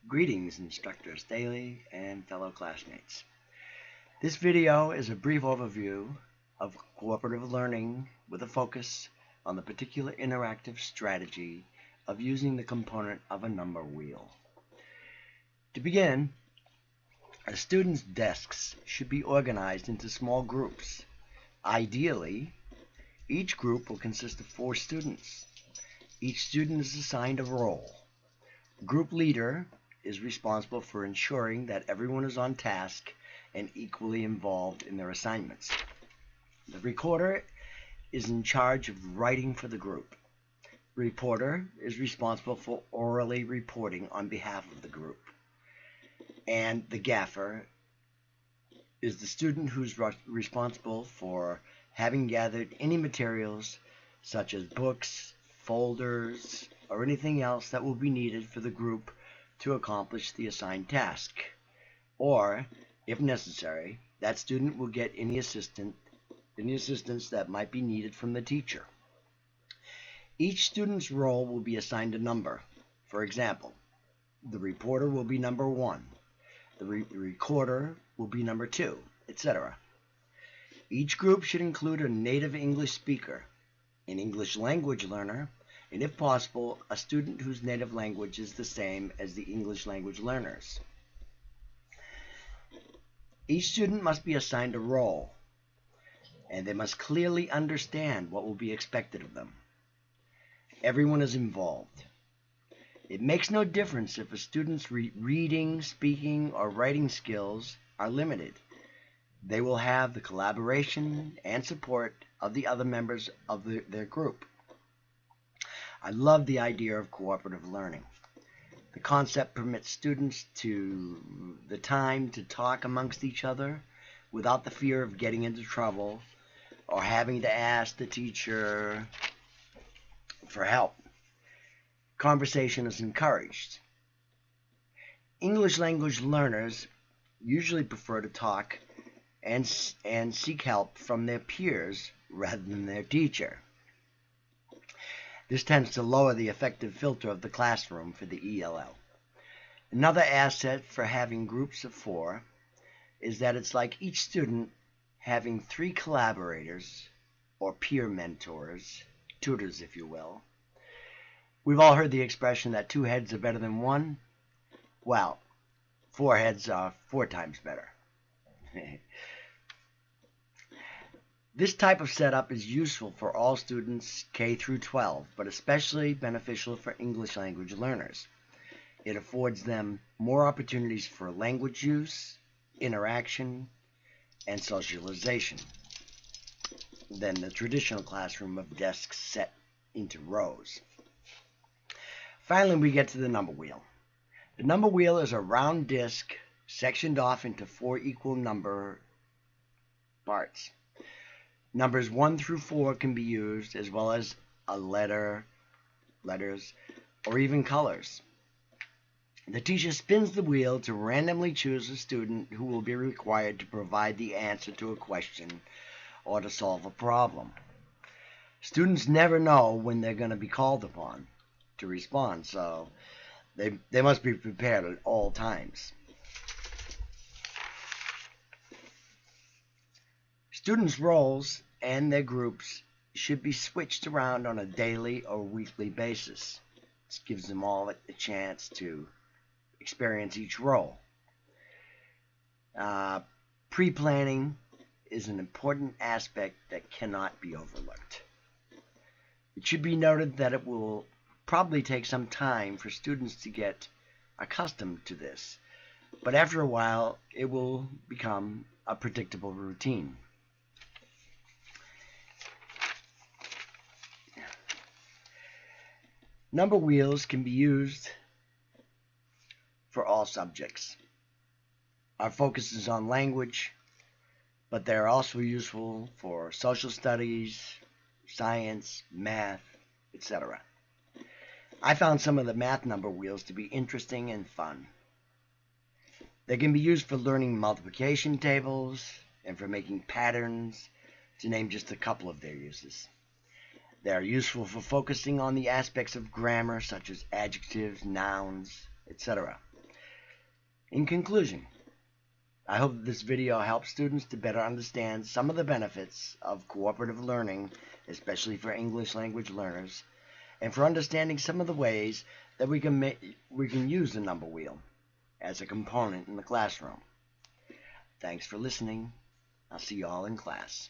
Greetings, Instructor Staley and fellow classmates. This video is a brief overview of cooperative learning with a focus on the particular interactive strategy of using the component of a number wheel. To begin, a student's desks should be organized into small groups. Ideally, each group will consist of 4 students. Each student is assigned a role. Group leader is responsible for ensuring that everyone is on task and equally involved in their assignments. The recorder is in charge of writing for the group. The reporter is responsible for orally reporting on behalf of the group. And the gaffer is the student who's responsible for having gathered any materials such as books, folders, or anything else that will be needed for the group to accomplish the assigned task. Or, if necessary, that student will get any assistance that might be needed from the teacher. Each student's role will be assigned a number. For example, the reporter will be number 1, the recorder will be number 2, etc. Each group should include a native English speaker, an English language learner, and if possible, a student whose native language is the same as the English language learners. Each student must be assigned a role, and they must clearly understand what will be expected of them. Everyone is involved. It makes no difference if a student's reading, speaking, or writing skills are limited. They will have the collaboration and support of the other members of their group. I love the idea of cooperative learning. The concept permits students the time to talk amongst each other without the fear of getting into trouble or having to ask the teacher for help. Conversation is encouraged. English language learners usually prefer to talk and seek help from their peers rather than their teacher. This tends to lower the effective filter of the classroom for the ELL. Another asset for having groups of 4 is that it's like each student having 3 collaborators, or peer mentors, tutors if you will. We've all heard the expression that 2 heads are better than 1. Well, 4 heads are 4 times better. This type of setup is useful for all students K through 12, but especially beneficial for English language learners. It affords them more opportunities for language use, interaction, and socialization than the traditional classroom of desks set into rows. Finally, we get to the number wheel. The number wheel is a round disc sectioned off into 4 equal number parts. Numbers 1 through 4 can be used as well as letters, or even colors. The teacher spins the wheel to randomly choose a student who will be required to provide the answer to a question or to solve a problem. Students never know when they're going to be called upon to respond, so they must be prepared at all times. Students' roles and their groups should be switched around on a daily or weekly basis. This gives them all a chance to experience each role. Pre-planning is an important aspect that cannot be overlooked. It should be noted that it will probably take some time for students to get accustomed to this, but after a while it will become a predictable routine. Number wheels can be used for all subjects. Our focus is on language, but they are also useful for social studies, science, math, etc. I found some of the math number wheels to be interesting and fun. They can be used for learning multiplication tables and for making patterns, to name just a couple of their uses. They are useful for focusing on the aspects of grammar such as adjectives, nouns, etc. In conclusion, I hope that this video helps students to better understand some of the benefits of cooperative learning, especially for English language learners, and for understanding some of the ways that we can use the number wheel as a component in the classroom. Thanks for listening. I'll see you all in class.